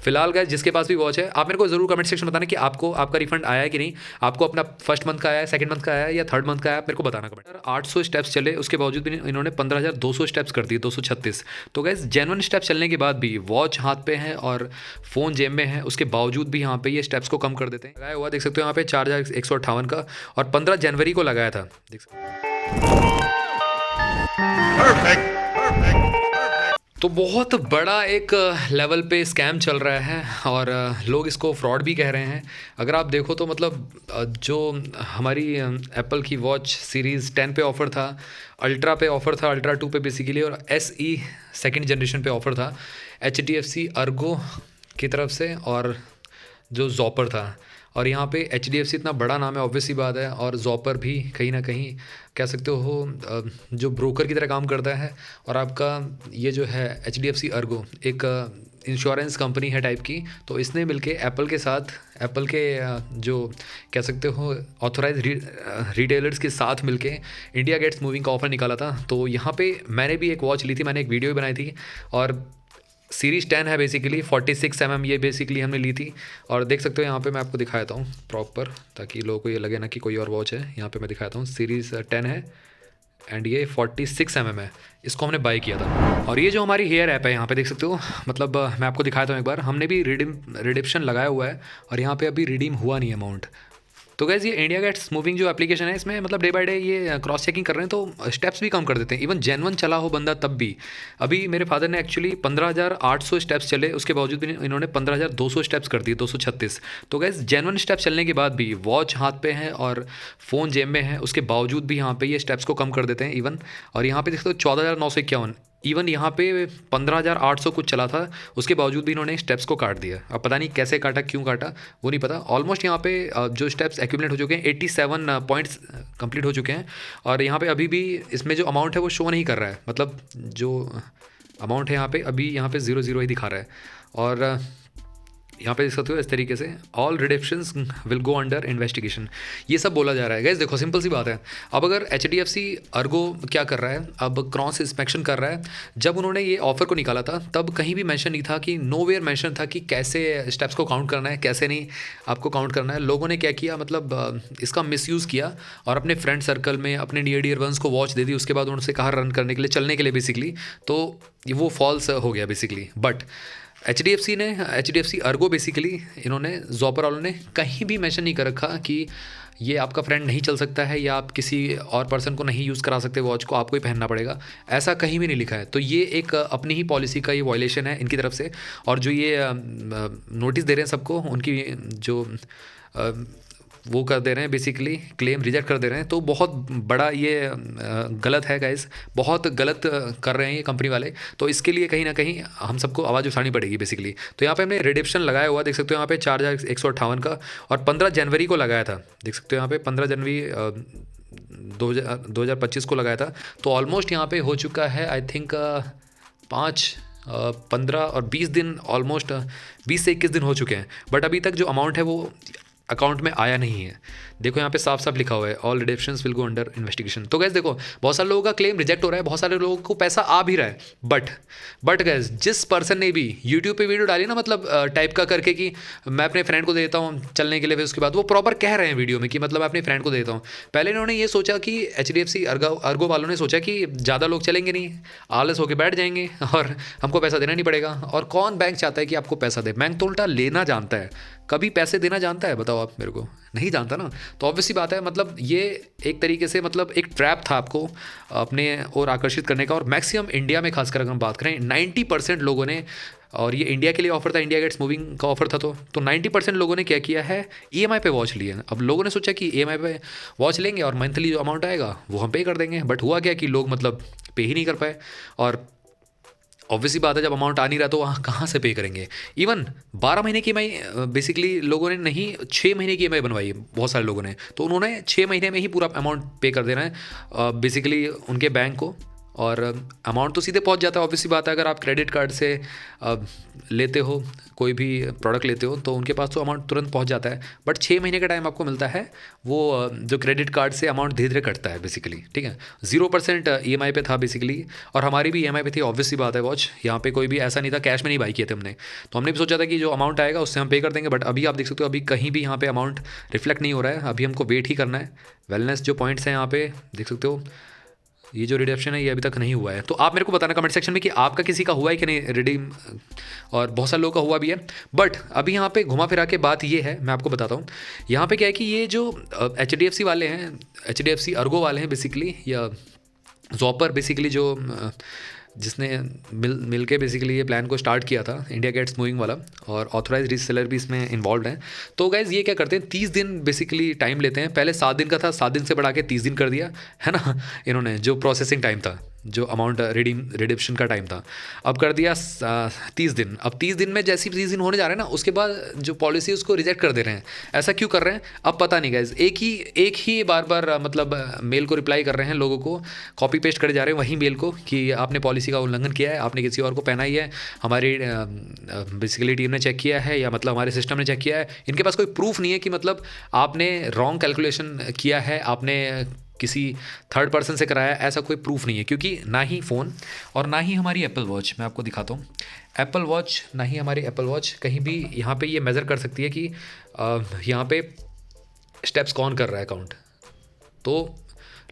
फिलहाल गाइस जिसके पास भी वॉच है, आप मेरे को जरूर कमेंट सेक्शन में बताना कि आपको आपका रिफंड आया है कि नहीं, आपको अपना फर्स्ट मंथ का आया है, सेकंड मंथ का आया है या थर्ड मंथ का आया है, मेरे को बताना कमेंट। 800 स्टेप्स चले उसके बावजूद भी इन्होंने 15,200 स्टेप्स कर दिए, 236। तो गाइस जेन्युइन स्टेप्स चलने के बाद भी वॉच हाथ पे है और फ़ोन जेब में है, उसके बावजूद भी यहाँ पे ये स्टेप्स को कम कर देते हैं। लगाया हुआ देख सकते हो यहाँ पे 4,158 का, और 15 जनवरी को लगाया था, देख सकते तो बहुत बड़ा एक लेवल पे स्कैम चल रहा है और लोग इसको फ्रॉड भी कह रहे हैं। अगर आप देखो तो मतलब जो हमारी एप्पल की वॉच सीरीज़ 10 पे ऑफ़र था, अल्ट्रा पे ऑफ़र था, अल्ट्रा 2 पे बेसिकली, और SE सेकंड जनरेशन पे ऑफ़र था HDFC अर्गो की तरफ से और जो जॉपर था। और यहाँ पे HDFC इतना बड़ा नाम है, ऑब्वियस सी बात है, और जॉपर भी कहीं ना कहीं कह सकते हो जो ब्रोकर की तरह काम करता है। और आपका ये जो है HDFC अर्गो एक इंश्योरेंस कंपनी है टाइप की, तो इसने मिलके एप्पल के साथ, एप्पल के जो कह सकते हो ऑथोराइज रिटेलर्स के साथ मिलके इंडिया गेट्स मूविंग का ऑफ़र निकाला था। तो यहाँ पे मैंने भी एक वॉच ली थी, मैंने एक वीडियो भी बनाई थी, और सीरीज़ 10 है बेसिकली, 46 mm ये बेसिकली हमने ली थी। और देख सकते हो यहाँ पे मैं आपको दिखाता हूँ प्रॉपर, ताकि लोगों को ये लगे ना कि कोई और वॉच है। यहाँ पे मैं दिखाता हूँ, सीरीज़ 10 है एंड ये 46 mm है, इसको हमने बाई किया था। और ये जो हमारी हेयर ऐप है यहाँ पे देख सकते हो, मतलब मैं आपको दिखाता हूँ एक बार, हमने भी रिडिप्शन लगाया हुआ है और यहाँ पे अभी रिडीम हुआ नहीं अमाउंट। तो गैस ये इंडिया गेट्स मूविंग जो एप्लीकेशन है, इसमें मतलब डे बाय डे ये क्रॉस चेकिंग कर रहे हैं, तो स्टेप्स भी कम कर देते हैं। इवन जेन्युइन चला हो बंदा तब भी, अभी मेरे फादर ने एक्चुअली 15,800 स्टेप्स चले, उसके बावजूद भी इन्होंने 15,200 स्टेप्स कर दिए, 236। तो गैस जेन्युइन स्टेप्स चलने के बाद भी वॉच हाथ पे है और फ़ोन जेब में है, उसके बावजूद भी यहाँ पे ये स्टेप्स को कम कर देते हैं इवन। और यहाँ पे देखते हो 14,951, इवन यहाँ पे 15,800 कुछ चला था, उसके बावजूद भी इन्होंने स्टेप्स को काट दिया। अब पता नहीं कैसे काटा, क्यों काटा, वो नहीं पता। ऑलमोस्ट यहाँ पे जो स्टेप्स एक्यूमुलेट हो चुके हैं 87 पॉइंट्स कंप्लीट हो चुके हैं। और यहाँ पे अभी भी इसमें जो अमाउंट है वो शो नहीं कर रहा है, मतलब जो अमाउंट है यहाँ पे अभी यहाँ पे 0 ही दिखा रहा है। और यहाँ पे देख सकते हो इस तरीके से all reductions will go under investigation, ये सब बोला जा रहा है। गैस देखो सिंपल सी बात है, अब अगर HDFC अर्गो क्या कर रहा है, अब क्रॉस इंस्पेक्शन कर रहा है। जब उन्होंने ये ऑफ़र को निकाला था तब कहीं भी मेंशन नहीं था, कि नोवेयर मेंशन था कि कैसे स्टेप्स को काउंट करना है, कैसे नहीं आपको काउंट करना है। लोगों ने क्या किया, मतलब इसका मिसयूज़ किया और अपने फ्रेंड सर्कल में अपने नियर डियर वंस को वॉच दे दी, उसके बाद उनसे कहा रन करने के लिए, चलने के लिए बेसिकली। तो वो फॉल्स हो गया basically. But HDFC Ergo basically इन्होंने जॉपर वालों ने कहीं भी मेंशन नहीं कर रखा कि ये आपका फ्रेंड नहीं चल सकता है या आप किसी और पर्सन को नहीं यूज़ करा सकते वॉच को, आपको ही पहनना पड़ेगा, ऐसा कहीं भी नहीं लिखा है। तो ये एक अपनी ही पॉलिसी का ये वायलेशन है इनकी तरफ से। और जो ये नोटिस दे रहे हैं सबको, उनकी जो वो कर दे रहे हैं बेसिकली, क्लेम रिजेक्ट कर दे रहे हैं, तो बहुत बड़ा ये गलत है गाइस, बहुत गलत कर रहे हैं ये कंपनी वाले। तो इसके लिए कहीं ना कहीं हम सबको आवाज़ उठानी पड़ेगी बेसिकली। तो यहाँ पे हमने रिडिप्शन लगाया हुआ देख सकते हो यहाँ पे 4,158 का, और 15 जनवरी को लगाया था, देख सकते हो यहाँ पे 15 जनवरी 2025 को लगाया था। तो ऑलमोस्ट यहाँ पे हो चुका है आई थिंक 15 और 20 दिन, ऑलमोस्ट 20 से 21 दिन हो चुके हैं। बट अभी तक जो अमाउंट है वो अकाउंट में आया नहीं है। देखो यहाँ पे साफ साफ लिखा हुआ है all redemptions will go under investigation. तो गैस देखो बहुत सारे लोगों का क्लेम रिजेक्ट हो रहा है, बहुत सारे लोगों को पैसा आ भी रहा है। बट गैस जिस पर्सन ने भी यूट्यूब पे वीडियो डाली ना, मतलब टाइप का करके कि मैं अपने फ्रेंड को देता हूँ चलने के लिए, फिर उसके बाद वो प्रॉपर कह रहे हैं वीडियो में कि मतलब मैं अपने फ्रेंड को देता हूँ। पहले इन्होंने ये सोचा कि HDFC अर्गो वालों ने सोचा कि ज़्यादा लोग चलेंगे नहीं, आलस होकर बैठ जाएंगे और हमको पैसा देना नहीं पड़ेगा। और कौन बैंक चाहता है कि आपको पैसा दे, बैंक तो उल्टा लेना जानता है, कभी पैसे देना जानता है? बताओ आप मेरे को, नहीं जानता ना। तो ऑब्वियसली बात है, मतलब ये एक तरीके से मतलब एक ट्रैप था आपको अपने और आकर्षित करने का। और मैक्सिमम इंडिया में खासकर अगर हम बात करें 90% लोगों ने, और ये इंडिया के लिए ऑफर था, इंडिया गेट्स मूविंग का ऑफर था, तो 90% लोगों ने क्या किया है, EMI पे वॉच लिया। अब लोगों ने सोचा कि EMI पे वॉच लेंगे और मंथली जो अमाउंट आएगा वो हम पे कर देंगे। बट हुआ क्या कि लोग मतलब पे ही नहीं कर पाए। और ऑब्वियसली बात है, जब अमाउंट आ नहीं रहा तो वहाँ कहाँ से पे करेंगे। इवन 12 महीने की EMI बेसिकली लोगों ने नहीं, 6 महीने की EMI बनवाई है बहुत सारे लोगों ने। तो उन्होंने 6 महीने में ही पूरा अमाउंट पे कर देना है बेसिकली उनके बैंक को। और अमाउंट तो सीधे पहुंच जाता है। ऑब्वियसली बात है, अगर आप क्रेडिट कार्ड से लेते हो कोई भी प्रोडक्ट लेते हो तो उनके पास तो अमाउंट तुरंत पहुंच जाता है, बट 6 महीने का टाइम आपको मिलता है। वो जो क्रेडिट कार्ड से अमाउंट धीरे धीरे कटता है बेसिकली, ठीक है। 0% EMI पे था बेसिकली, और हमारी भी EMI पे थी। ऑब्वियसली बात है, वॉच यहाँ पे कोई भी ऐसा नहीं था, कैश में नहीं बाई किए थे हमने, तो हमने भी सोचा था कि जो अमाउंट आएगा उससे हम पे कर देंगे। बट अभी आप देख सकते हो, अभी कहीं भी यहाँ पे अमाउंट रिफ्लेक्ट नहीं हो रहा है। अभी हमको वेट ही करना है। वेलनेस जो पॉइंट्स हैं यहाँ पे देख सकते हो, ये जो रिडम्पशन है ये अभी तक नहीं हुआ है। तो आप मेरे को बताना कमेंट सेक्शन में कि आपका किसी का हुआ है कि नहीं रिडीम, और बहुत सारे लोगों का हुआ भी है। बट अभी यहाँ पे घुमा फिरा के बात ये है, मैं आपको बताता हूँ यहाँ पे क्या है कि ये जो HDFC वाले हैं, HDFC अर्गो वाले हैं बेसिकली, या जॉपर बेसिकली, जो जिसने मिल के बेसिकली ये प्लान को स्टार्ट किया था, इंडिया गेट्स मूविंग वाला, और ऑथराइज रीसेलर भी इसमें इन्वॉल्व हैं। तो गाइज ये क्या करते हैं, 30 दिन बेसिकली टाइम लेते हैं। पहले 7 दिन का था, 7 दिन से बढ़ा के 30 दिन कर दिया है ना इन्होंने। जो प्रोसेसिंग टाइम था, जो अमाउंट रिडिम्पशन का टाइम था, अब कर दिया 30 दिन। अब 30 दिन में जैसे 30 दिन होने जा रहे हैं ना, उसके बाद जो पॉलिसी उसको रिजेक्ट कर दे रहे हैं। ऐसा क्यों कर रहे हैं अब पता नहीं गाइज। एक ही बार बार मतलब मेल को रिप्लाई कर रहे हैं, लोगों को कॉपी पेस्ट करे जा रहे हैं वही मेल को कि आपने पॉलिसी का उल्लंघन किया है, आपने किसी और को पहनाई है, हमारी बेसिकली टीम ने चेक किया है, या मतलब हमारे सिस्टम ने चेक किया है। इनके पास कोई प्रूफ नहीं है कि मतलब आपने रॉन्ग कैलकुलेशन किया है, आपने किसी थर्ड पर्सन से कराया, ऐसा कोई प्रूफ नहीं है। क्योंकि ना ही फ़ोन और ना ही हमारी एप्पल वॉच, मैं आपको दिखाता हूँ, एप्पल वॉच, ना ही हमारी एप्पल वॉच कहीं भी यहाँ पे ये मेज़र कर सकती है कि यहाँ पे स्टेप्स कौन कर रहा है काउंट। तो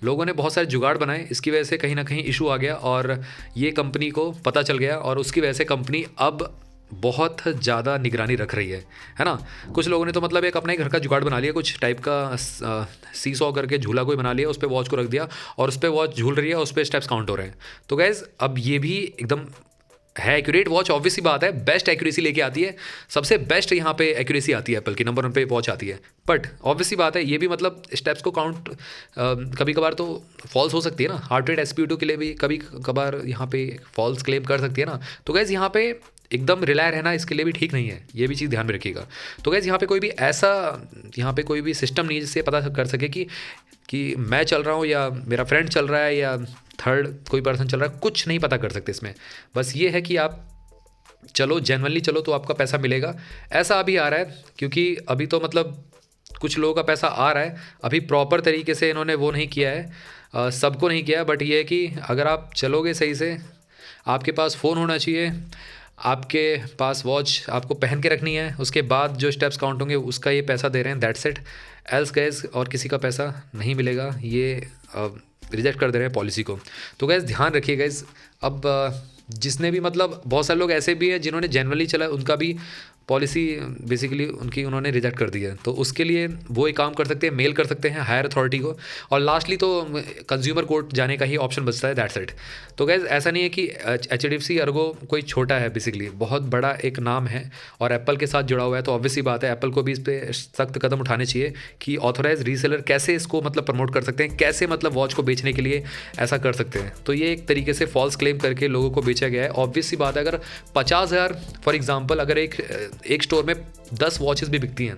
लोगों ने बहुत सारे जुगाड़ बनाए, इसकी वजह से कहीं ना कहीं इशू आ गया और ये कंपनी को पता चल गया, और उसकी वजह से कंपनी अब बहुत ज़्यादा निगरानी रख रही है ना। कुछ लोगों ने तो मतलब एक अपना ही घर का जुगाड़ बना लिया, कुछ टाइप का सीसॉ करके झूला कोई बना लिया, उस पर वॉच को रख दिया और उस पर वॉच झूल रही है, उस पर स्टेप्स काउंट हो रहे हैं। तो गैस अब ये भी एकदम है एक्यूरेट वॉच। ऑब्वियसली बात है, बेस्ट एक्यूरेसी लेके आती है, सबसे बेस्ट यहाँ पे एक्यूरेसी आती है, एप्पल की नंबर 1 पे वॉच आती है। बट ऑब्वियसली बात है, ये भी मतलब स्टेप्स को काउंट कभी कभार तो फॉल्स हो सकती है ना। हार्ट रेट SpO2 के लिए भी कभी कभार यहाँ पे फॉल्स क्लेम कर सकती है ना। तो गैस यहाँ पे एकदम रिलाय रहना इसके लिए भी ठीक नहीं है, ये भी चीज़ ध्यान में रखिएगा। तो गैस यहाँ पे कोई भी ऐसा, यहाँ पे कोई भी सिस्टम नहीं है जिससे पता कर सके कि मैं चल रहा हूँ या मेरा फ्रेंड चल रहा है या थर्ड कोई पर्सन चल रहा है, कुछ नहीं पता कर सकते इसमें। बस ये है कि आप चलो, जेन्युइनली चलो तो आपका पैसा मिलेगा। ऐसा अभी आ रहा है क्योंकि अभी तो मतलब कुछ लोगों का पैसा आ रहा है, अभी प्रॉपर तरीके से इन्होंने वो नहीं किया है, सबको नहीं किया है। बट ये है कि अगर आप चलोगे सही से, आपके पास फ़ोन होना चाहिए, आपके पास वॉच आपको पहन के रखनी है, उसके बाद जो स्टेप्स काउंट होंगे उसका ये पैसा दे रहे हैं, दैट्स इट। एल्स गैस और किसी का पैसा नहीं मिलेगा, ये रिजेक्ट कर दे रहे हैं पॉलिसी को। तो गैस ध्यान रखिए गैस। अब जिसने भी मतलब बहुत सारे लोग ऐसे भी हैं जिन्होंने जनरली चला, उनका भी पॉलिसी बेसिकली उन्होंने रिजेक्ट कर दी है। तो उसके लिए वो एक काम कर सकते हैं, मेल कर सकते हैं हायर अथॉरिटी को, और लास्टली तो कंज्यूमर कोर्ट जाने का ही ऑप्शन बचता है, दैट्स इट। तो गैस ऐसा नहीं है कि HDFC अर्गो कोई छोटा है, बेसिकली बहुत बड़ा एक नाम है और एप्पल के साथ जुड़ा हुआ है। तो ऑब्वियसली बात है, एप्पल को भी इस पर सख्त कदम उठाने चाहिए कि ऑथोराइज रीसेलर कैसे इसको मतलब प्रमोट कर सकते हैं, कैसे मतलब वॉच को बेचने के लिए ऐसा कर सकते हैं। तो ये एक तरीके से फॉल्स क्लेम करके लोगों को बेचा गया है। ऑब्वियसली बात है, अगर 50,000 फॉर एग्जाम्पल, अगर एक स्टोर में 10 वॉचेस भी बिकती हैं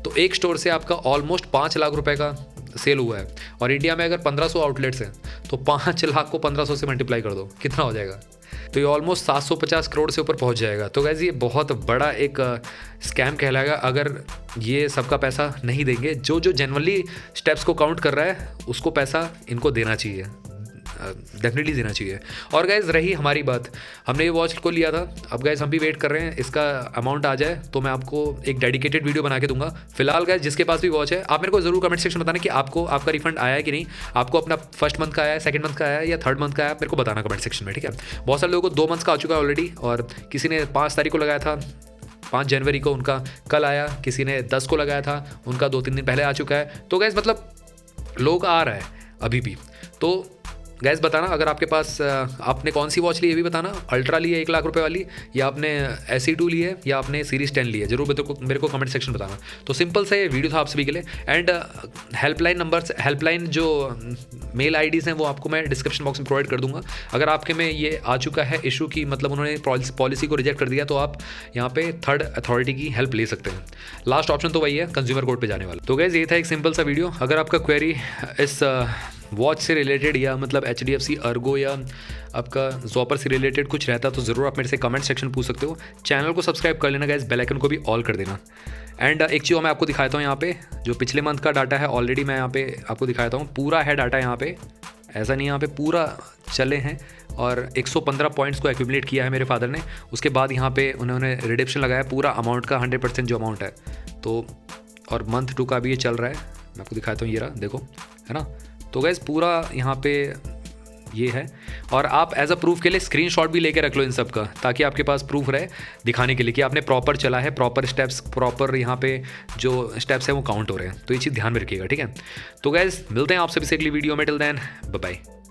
तो एक स्टोर से आपका ऑलमोस्ट 5 लाख रुपए का सेल हुआ है। और इंडिया में अगर 1500 आउटलेट्स हैं तो 5 लाख को 1500 से मल्टीप्लाई कर दो, कितना हो जाएगा? तो ये ऑलमोस्ट 750 करोड़ से ऊपर पहुंच जाएगा। तो गाइस ये बहुत बड़ा एक स्कैम कहलाएगा अगर ये सबका पैसा नहीं देंगे। जो जेन्युइनली स्टेप्स को काउंट कर रहा है उसको पैसा इनको देना चाहिए, डेफिनेटली देना चाहिए। और गाइज रही हमारी बात, हमने ये वॉच को लिया था, अब गाइज हम भी वेट कर रहे हैं इसका अमाउंट आ जाए तो मैं आपको एक डेडिकेटेड वीडियो बना के दूंगा। फिलहाल गाइज जिसके पास भी वॉच है, आप मेरे को जरूर कमेंट सेक्शन में बताना कि आपको आपका रिफंड आया है कि नहीं, आपको अपना फर्स्ट मंथ का आया है, सेकंड मंथ का आया है या थर्ड मंथ का आया है, मेरे को बताना कमेंट सेक्शन में, ठीक है। बहुत सारे लोगों को 2 मंथ्स का आ चुका है ऑलरेडी, और किसी ने 5 तारीख को लगाया था, 5 जनवरी को उनका कल आया, किसी ने 10 को लगाया था, उनका 2-3 दिन पहले आ चुका है। तो गाइज मतलब लोग आ रहा है अभी भी। तो गैस बताना अगर आपके पास, आपने कौन सी वॉच ली है भी बताना, अल्ट्रा ली है 1 लाख रुपए वाली, या आपने SE2 ली है, या आपने सीरीज 10 ली है, जरूर मेरे को कमेंट सेक्शन में बताना। तो सिंपल से वीडियो था आप सभी के लिए। एंड हेल्पलाइन नंबर्स, हेल्पलाइन जो मेल IDs हैं वो आपको मैं डिस्क्रिप्शन बॉक्स में प्रोवाइड कर दूंगा। अगर आपके में ये आ चुका है इशू की मतलब उन्होंने पॉलिसी को रिजेक्ट कर दिया, तो आप यहाँ पे थर्ड अथॉरिटी की हेल्प ले सकते हैं। लास्ट ऑप्शन तो वही है, कंज्यूमर कोर्ट पे जाने वाला। तो गैस ये था एक सिंपल सा वीडियो। अगर आपका क्वेरी इस वॉच से रिलेटेड या मतलब HDFC अर्गो या आपका जॉपर से रिलेटेड कुछ रहता तो ज़रूर आप मेरे से कमेंट सेक्शन पूछ सकते हो। चैनल को सब्सक्राइब कर लेना गाइस, बेल आइकन को भी ऑल कर देना। एंड एक चीज़ मैं आपको दिखाता हूँ यहाँ पे, जो पिछले मंथ का डाटा है ऑलरेडी मैं यहाँ पे आपको दिखाता हूँ। पूरा है डाटा यहाँ पे, ऐसा नहीं यहाँ पे पूरा चले हैं और 115 पॉइंट्स को एक्यूमुलेट किया है मेरे फादर ने। उसके बाद यहाँ पे उन्होंने रिडेप्शन लगाया पूरा अमाउंट का 100% जो अमाउंट है। तो और मंथ 2 का भी ये चल रहा है, मैं आपको दिखाता हूँ, ये रहा देखो, है ना। तो गैस पूरा यहाँ पे ये है, और आप एज अ प्रूफ के लिए स्क्रीनशॉट भी लेके रख लो इन सब का, ताकि आपके पास प्रूफ रहे दिखाने के लिए कि आपने प्रॉपर चला है, प्रॉपर स्टेप्स, प्रॉपर यहाँ पे जो स्टेप्स हैं वो काउंट हो रहे हैं। तो ये चीज़ ध्यान में रखिएगा, ठीक है। तो गैस मिलते हैं आपसे भी अगली वीडियो में, टिल देन बाय बाय।